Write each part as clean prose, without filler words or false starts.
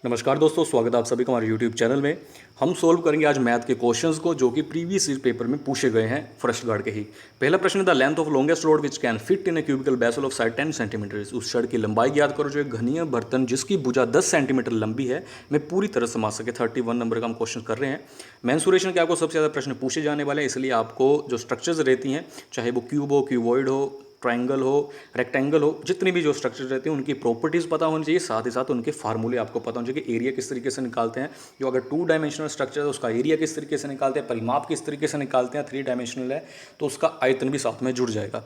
नमस्कार दोस्तों, स्वागत है आप सभी का हमारे YouTube चैनल में। हम सोल्व करेंगे आज मैथ के क्वेश्चंस को जो कि प्रीवियस ईयर पेपर में पूछे गए हैं फर्स्ट गार्ड के ही। पहला प्रश्न, the length of longest rod which can fit in a cubical basal of side 10 centimetre. उस छड़ की लंबाई ज्ञात करो जो एक घनीय बर्तन जिसकी भुजा 10 सेंटीमीटर लंबी है में पूरी तरह समा सके। 31 नंबर का हम क्वेश्चन कर रहे हैं। मेंसुरेशन के आपको सबसे ज़्यादा प्रश्न पूछे जाने वाले हैं, इसलिए आपको जो स्ट्रक्चर्स रहती हैं, चाहे वो क्यूब हो, क्यूबॉइड हो, ट्रायंगल हो, रेक्टेंगल हो, जितनी भी जो स्ट्रक्चर रहते हैं उनकी प्रॉपर्टीज़ पता होनी चाहिए, साथ ही साथ उनके फार्मूले आपको पता होने चाहिए कि एरिया किस तरीके से निकालते हैं। जो अगर 2 डायमेंशनल स्ट्रक्चर है उसका एरिया किस तरीके से निकालते हैं, परिमाप किस तरीके से निकालते हैं। 3 डायमेंशनल है तो उसका आयतन भी साथ में जुड़ जाएगा।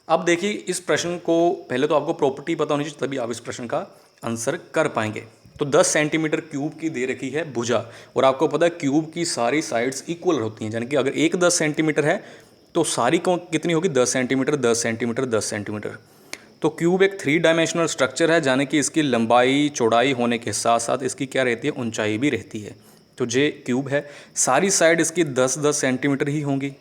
अब देखिए, इस प्रश्न को पहले तो आपको प्रॉपर्टी पता होनी चाहिए, तभी आप इस प्रश्न का आंसर कर पाएंगे। तो 10 सेंटीमीटर क्यूब की दे रखी है भुजा, और आपको पता है क्यूब की सारी साइड्स इक्वल होती हैं, यानी कि अगर एक 10 सेंटीमीटर है तो सारी को कितनी होगी, 10 सेंटीमीटर 10 सेंटीमीटर 10 सेंटीमीटर। तो क्यूब एक 3 डायमेंशनल स्ट्रक्चर है, यानी कि इसकी लंबाई चौड़ाई होने के साथ साथ इसकी क्या रहती है, ऊंचाई भी रहती है। तो जे क्यूब है, सारी साइड इसकी 10-10 सेंटीमीटर ही होंगी।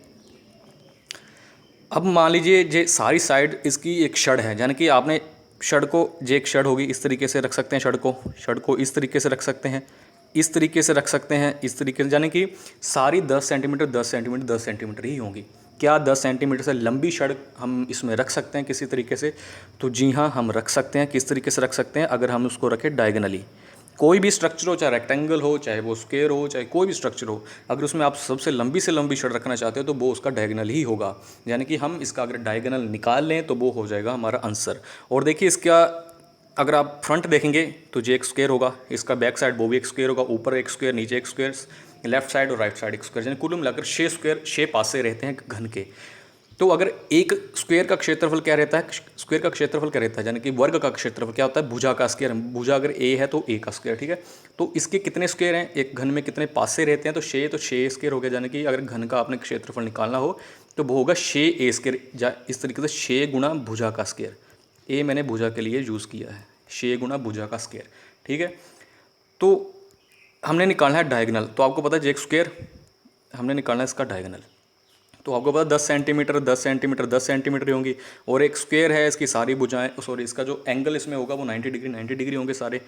अब मान लीजिए जे सारी साइड इसकी एक छड़ है, यानी कि आपने छड़ को, जे एक छड़ होगी, इस तरीके से रख सकते हैं छड़ को इस तरीके से रख सकते हैं, इस तरीके से रख सकते हैं, इस तरीके से, यानी कि सारी 10 सेंटीमीटर 10 सेंटीमीटर 10 सेंटीमीटर ही होंगी। क्या 10 सेंटीमीटर से लंबी छड़ हम इसमें रख सकते हैं किसी तरीके से? तो जी हाँ, हम रख सकते हैं। किस तरीके से रख सकते हैं? अगर हम उसको रखें डायगनली, कोई भी स्ट्रक्चर हो, चाहे रेक्टेंगल हो, चाहे वो स्क्वायर हो, चाहे कोई भी स्ट्रक्चर हो, अगर उसमें आप सबसे लंबी से लंबी छड़ रखना चाहते हो तो वो उसका डायगनल ही होगा। यानी कि हम इसका अगर डायगनल निकाल लें तो वो हो जाएगा हमारा आंसर। और देखिए, इसका अगर आप फ्रंट देखेंगे तो जे एक स्क्वायर होगा, इसका बैक साइड वो भी एक स्क्वायर होगा, ऊपर एक स्क्वायर, नीचे एक स्क्वायर, लेफ्ट साइड और राइट साइड एक स्क्वायर, यानी कुल मिलाकर 6 स्क्वायर 6 पासे रहते हैं घन के। तो अगर एक स्क्वायर का क्षेत्रफल क्या रहता है, स्क्वायर का क्षेत्रफल क्या रहता है, यानी कि वर्ग का क्षेत्रफल क्या होता है, भुजा का स्क्वायर। भुजा अगर ए है तो ए का स्क्वायर, ठीक है। तो इसके कितने स्क्वायर हैं, एक घन में कितने पासे रहते हैं, तो 6, तो 6 स्क्वायर हो गया। यानी कि अगर घन का आपने क्षेत्रफल निकालना हो तो वो होगा 6 ए स्क्वायर, इस तरीके से 6 गुणा भुजा का स्क्वायर। ए मैंने भुजा के लिए यूज़ किया है, 6 गुणा भुजा का स्क्वायर, ठीक है। तो हमने निकालना है डायगनल, तो आपको पता है जे स्क्वायर हमने निकालना है इसका डायगनल, तो आपको पता 10 सेंटीमीटर 10 सेंटीमीटर 10 सेंटीमीटर होंगी, और एक स्क्वायर है, इसकी सारी भुजाएं, सॉरी, इसका जो एंगल इसमें होगा वो 90 डिग्री होंगे सारे।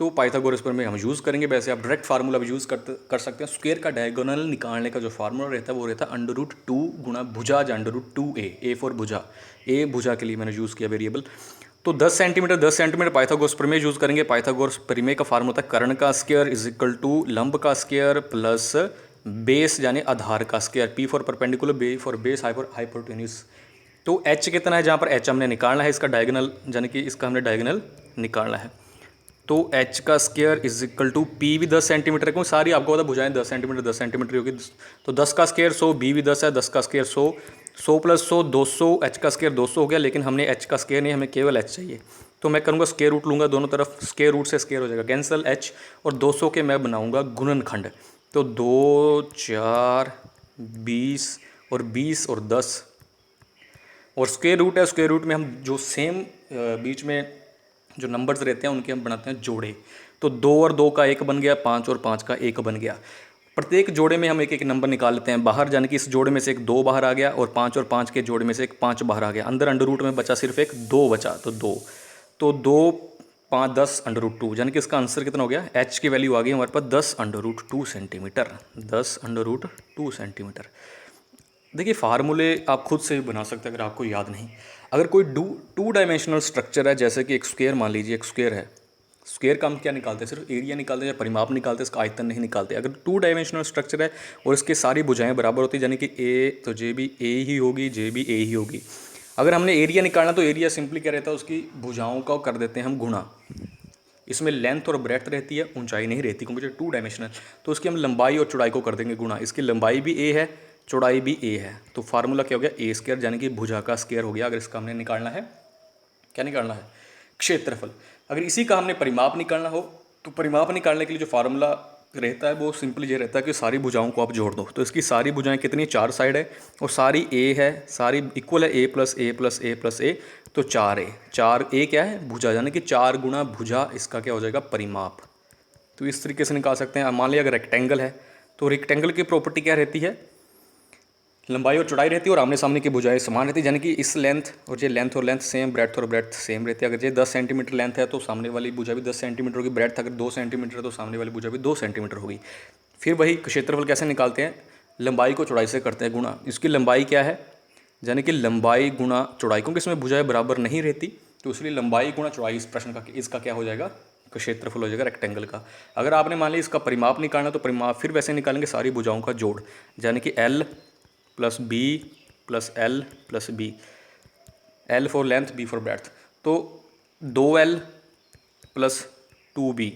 तो पाइथागोरस पर में हम यूज़ करेंगे, वैसे आप डायरेक्ट फार्मूला भी यूज़ कर सकते हैं। स्क्वायर का डायगोनल निकालने का जो फार्मूला रहता है वो रहता है √2 गुणा भुजा या √2a, ए फॉर भुजा, ए भुजा के लिए मैंने यूज़ किया वेरिएबल। तो 10 सेंटीमीटर पाइथागोरस प्रमेय यूज़ करेंगे। पाइथागोरस प्रमेय का फार्मूला था कर्ण का स्क्वायर इज इक्वल टू लंब का स्क्वायर प्लस बेस यानी आधार का square, P for perpendicular, B for base, hypotenuse. तो एच कितना है, जहाँ पर एच हमने निकालना है इसका डायगोनल, यानी कि इसका हमने डायगोनल निकालना है। तो एच का square is equal to P भी 10 सेंटीमीटर, क्योंकि सारी आपको पता भुजाएं 10 सेंटीमीटर 10 सेंटीमीटर होगी। तो 10 का स्क्वायर 100, बी भी 10 है, 10 का स्क्वायर 100, 100 प्लस 100 200, एच का स्क्वायर 200 हो गया। लेकिन हमने एच का स्क्वायर नहीं, हमें केवल एच चाहिए, तो मैं करूँगा स्क्वायर रूट लूँगा दोनों तरफ, स्क्वायर रूट से स्क्वायर हो जाएगा कैंसिल एच, और 200 के मैं बनाऊँगा गुणनखंड। तो 2 4 20 और 20 और 10, और स्क्वायर रूट है, स्क्वायर रूट में हम जो सेम बीच में जो नंबर्स रहते हैं उनके हम बनाते हैं जोड़े। तो 2 और 2 का 1 बन गया, 5 और 5 का 1 बन गया। प्रत्येक जोड़े में हम एक एक नंबर निकाल लेते हैं बाहर, यानी कि इस जोड़े में से एक 2 बाहर आ गया, और 5 और 5 के जोड़े में से एक 5 बाहर आ गया। अंदर अंडर रूट में बचा सिर्फ एक 2 बचा, तो 2, तो 2 5 10 √2, यानी कि इसका आंसर कितना हो गया, एच की वैल्यू आ गई हमारे पास 10 √2 सेंटीमीटर, 10 √2 सेंटीमीटर। देखिए, फार्मूले आप खुद से भी बना सकते हैं अगर आपको याद नहीं। अगर कोई 2 डायमेंशनल स्ट्रक्चर है, जैसे कि एक स्क्वायर, मान लीजिए एक स्क्वायर है, स्क्वायर का हम क्या निकालते हैं, सिर्फ एरिया निकालते हैं या परिमाप निकालते हैं, इसका आयतन नहीं निकालते। अगर 2 डायमेंशनल स्ट्रक्चर है और इसके सारी भुजाएं बराबर होती है, यानी कि ए, तो जे भी ए ही होगी, जे भी ए ही होगी। अगर हमने एरिया निकालना तो एरिया सिंपली क्या रहता है, उसकी भुजाओं का कर देते हैं हम गुणा। इसमें लेंथ और ब्रेड्थ रहती है, ऊंचाई नहीं रहती, क्योंकि 2 डायमेंशनल, तो उसकी हम लंबाई और चौड़ाई को कर देंगे गुणा। इसकी लंबाई भी ए है, चौड़ाई भी ए है, तो फार्मूला क्या हो गया, ए स्क्वायर, यानी कि भुजा का स्क्वायर हो गया। अगर इसका हमने निकालना है, क्या निकालना है, क्षेत्रफल। अगर इसी का हमने परिमाप निकालना हो तो परिमाप निकालने के लिए जो फार्मूला रहता है वो सिंपली ये रहता है कि सारी भुजाओं को आप जोड़ दो। तो इसकी सारी भुजाएं कितनी, 4 साइड है और सारी ए है, सारी इक्वल है, ए प्लस ए प्लस ए प्लस ए, तो 4 ए, 4 ए क्या है, भुजा, यानी कि 4 गुणा भुजा, इसका क्या हो जाएगा, परिमाप। तो इस तरीके से निकाल सकते हैं। मान लिया अगर रेक्टेंगल है तो रेक्टेंगल की प्रॉपर्टी क्या रहती है, लंबाई और चौड़ाई रहती है और आमने सामने की भुजाएं समान रहती है, यानी कि इस लेंथ और लेंथ सेम, ब्रेड्थ और ब्रेड्थ सेम रहती है। अगर ये 10 सेंटीमीटर लेंथ है तो सामने वाली भुजा भी 10 सेंटीमीटर होगी, ब्रेड्थ अगर 2 सेंटीमीटर है तो सामने वाली भुजा भी 2 सेंटीमीटर होगी। फिर वही क्षेत्रफल कैसे निकालते हैं, लंबाई को चौड़ाई से करते हैं गुणा। इसकी लंबाई क्या है, यानी कि लंबाई गुणा चौड़ाई, क्योंकि इसमें भुजाएं बराबर नहीं रहती तो इसलिए लंबाई गुणा चौड़ाई इस प्रश्न का, इसका क्या हो जाएगा, क्षेत्रफल हो जाएगा रेक्टेंगल का। अगर आपने मान लिया इसका परिमाप निकालना तो परिमाप फिर वैसे निकालेंगे सारी भुजाओं का जोड़, यानी कि L plus B plus L plus B, L for length, B for breadth, तो 2L plus 2B,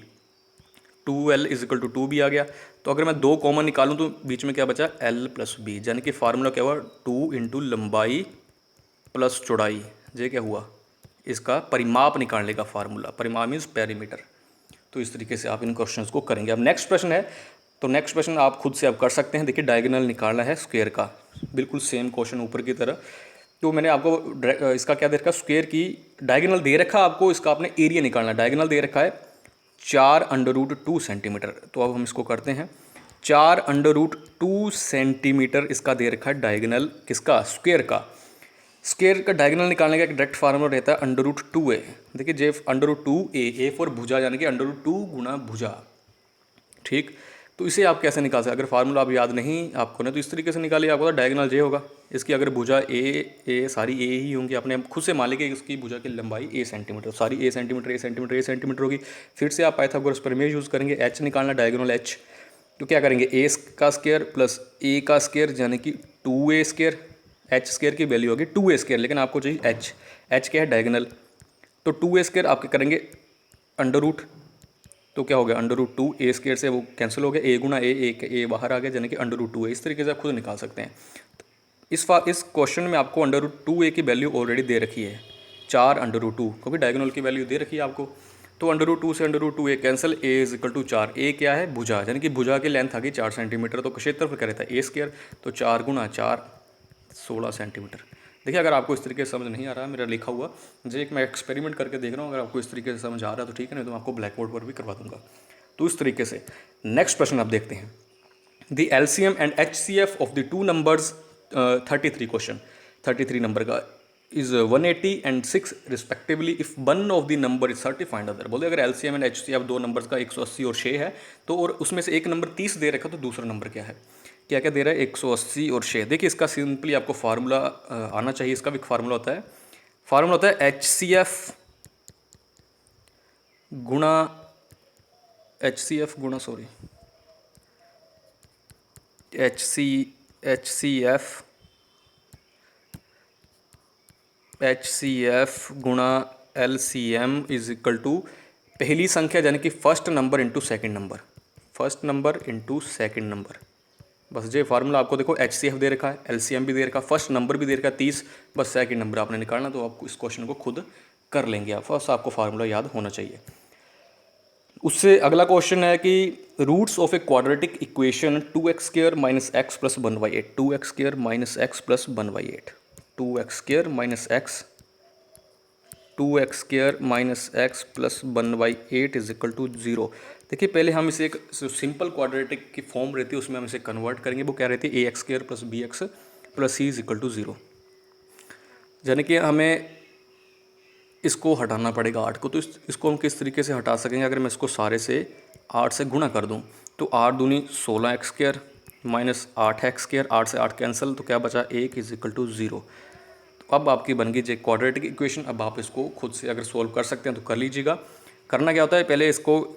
2L is equal to 2B आ गया। तो अगर मैं 2 कॉमन निकालूं तो बीच में क्या बचा, L प्लस B, यानी कि फार्मूला क्या हुआ, 2 इंटू लंबाई प्लस चौड़ाई, ये क्या हुआ, इसका परिमाप निकालने का फार्मूला, परिमाप मीन्स पेरीमीटर। तो इस तरीके से आप इन क्वेश्चंस को करेंगे। अब नेक्स्ट प्रश्न है, तो नेक्स्ट प्रश्न आप खुद से आप कर सकते हैं। देखिए डायगोनल निकालना है स्क्वायर का, बिल्कुल सेम क्वेश्चन ऊपर की तरह। तो मैंने आपको इसका क्या दे रखा, स्क्वायर की डायगोनल दे रखा आपको, इसका आपने एरिया निकालना है। डायगोनल दे रखा है 4√2 सेंटीमीटर, तो अब हम इसको करते हैं। 4√2 सेंटीमीटर इसका दे रखा है डायगोनल, किसका, स्क्वायर का। स्क्वायर का डायगोनल निकालने का एक डायरेक्ट फार्मूला रहता है √2a। देखिए जे √2a फॉर भुजा, यानी कि √2 गुणा भुजा, ठीक। तो इसे आप कैसे निकाल सकते, अगर फार्मूला आप याद नहीं आपको ना तो इस तरीके से निकालिए, आपको डायगोनल जे होगा। इसकी अगर भुजा ए सारी ए ही होंगी, अपने खुद से मान लीजिए इसकी भुजा की लंबाई a सेंटीमीटर, सारी a सेंटीमीटर होगी। फिर से आप पाइथागोरस प्रमेय यूज़ करेंगे, h निकालना, डायगोनल h। तो क्या करेंगे, a का स्क्वायर प्लस a का स्क्वायर, यानी कि 2a स्क्वायर, h स्क्वायर की वैल्यू होगी 2a स्क्वायर, लेकिन आपको चाहिए h क्या है, डायगोनल। तो 2a स्क्वायर आपके करेंगे अंडर रूट, तो क्या हो गया, √2a स्क्वायर से वो कैंसिल हो गया, a गुना a बाहर आ गया, यानी कि √2a। इस तरीके से आप खुद निकाल सकते हैं। इस क्वेश्चन में आपको √2a की वैल्यू ऑलरेडी दे रखी है, 4√2, क्योंकि डायगोनल की वैल्यू दे रखी है आपको। तो √2 से √2a cancel, a is equal to 4। a क्या है, भुजा, यानी कि भुजा की लेंथ आ गई 4 सेंटीमीटर, तो क्षेत्रफल क्या रहता है a स्क्वायर, तो 4 गुना 4 16 सेंटीमीटर। देखिए अगर आपको इस तरीके से समझ नहीं आ रहा मेरा लिखा हुआ, जो एक मैं एक्सपेरिमेंट करके देख रहा हूँ, अगर आपको इस तरीके से समझ आ रहा है तो ठीक है, नहीं तो मैं आपको ब्लैक बोर्ड पर भी करवा दूंगा। तो इस तरीके से नेक्स्ट प्रश्न आप देखते हैं, the LCM and HCF of the two numbers, 33 question, 33 number का, is 180 and 6 respectively, if one of the number is 30 find other. बोले अगर LCM एंड HCF दो नंबर्स का 180 और 6 है, तो और उसमें से एक नंबर 30 दे रखा, तो दूसरा नंबर क्या है, क्या क्या दे रहा है, 180 और 6। देखिए इसका सिंपली आपको फार्मूला आना चाहिए, इसका भी फार्मूला होता है, HCF गुणा HCF गुणा LCM इज इक्वल टू पहली संख्या, यानी कि first number into second number, first number into second number. बस ये फार्मूला आपको देखो, HCF दे रखा है, LCM भी दे रखा है, फर्स्ट नंबर भी दे रखा है 30, बस सेकंड नंबर आपने निकालना। तो आपको इस क्वेश्चन को खुद कर लेंगे आप, फर्स्ट आपको फार्मूला याद होना चाहिए। उससे अगला क्वेश्चन है कि roots of a quadratic equation 2x² minus X plus 1/8, 2x² minus X plus 1/8, 2x² minus X plus 1/8 is equal to 0। देखिए पहले हम इसे एक सिंपल क्वाड्रेटिक की फॉर्म रहती है उसमें हम इसे कन्वर्ट करेंगे। वो क्या रहती है, ax² plus bx plus c is equal to 0, यानी कि हमें इसको हटाना पड़ेगा 8 को। तो इसको हम किस तरीके से हटा सकेंगे, अगर मैं इसको सारे से 8 से गुणा कर दूं तो 8 दूनी 16x² माइनस 8x², 8 से 8 कैंसिल, तो क्या बचा, 1 इज इक्वल टू 0। तो अब आपकी बन गई जो क्वाड्रेटिक इक्वेशन। अब आप इसको खुद से अगर सोल्व कर सकते हैं तो कर लीजिएगा। करना क्या होता है, पहले इसको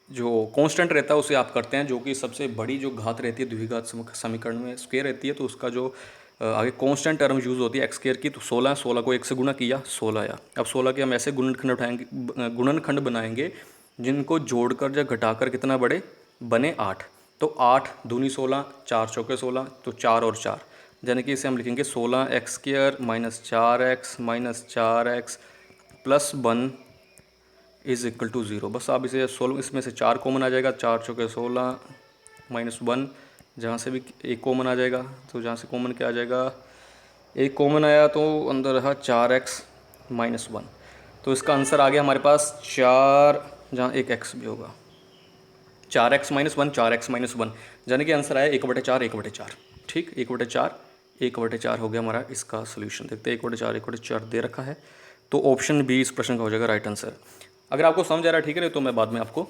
जो कांस्टेंट रहता है उसे आप करते हैं, जो कि सबसे बड़ी जो घात रहती है द्विघात समीकरण में स्क्वायर रहती है, तो उसका जो आगे कांस्टेंट टर्म यूज़ होती है x² की, तो 16 को 1 से गुना किया 16 आया। अब 16 के हम ऐसे गुणनखंड बनाएंगे जिनको जोड़कर या घटाकर कितना बढ़े, बने 8। तो 8 दूनी 16, 4 चौके 16, तो 4 और 4, यानी कि इसे हम लिखेंगे 16x² minus 4x plus 1 is equal to 0। बस आप इसे सोल्व, इसमें से 4 कॉमन आ जाएगा, 4 चौके 16 माइनस 1, जहाँ से भी एक कॉमन आ जाएगा, तो जहाँ से कॉमन क्या आ जाएगा, एक कॉमन आया तो अंदर रहा 4x माइनस 1। तो इसका आंसर आ गया हमारे पास 4, जहाँ एक x भी होगा, 4x माइनस 1, 4x माइनस 1, यानी कि आंसर आया 1/4, 1/4। ठीक, 1/4, 1/4 हो गया हमारा इसका सोल्यूशन। देखते हैं 1/4, 1/4 दे रखा है, तो ऑप्शन बी इस प्रश्न का हो जाएगा राइट आंसर। अगर आपको समझ आ रहा है ठीक है, तो मैं बाद में आपको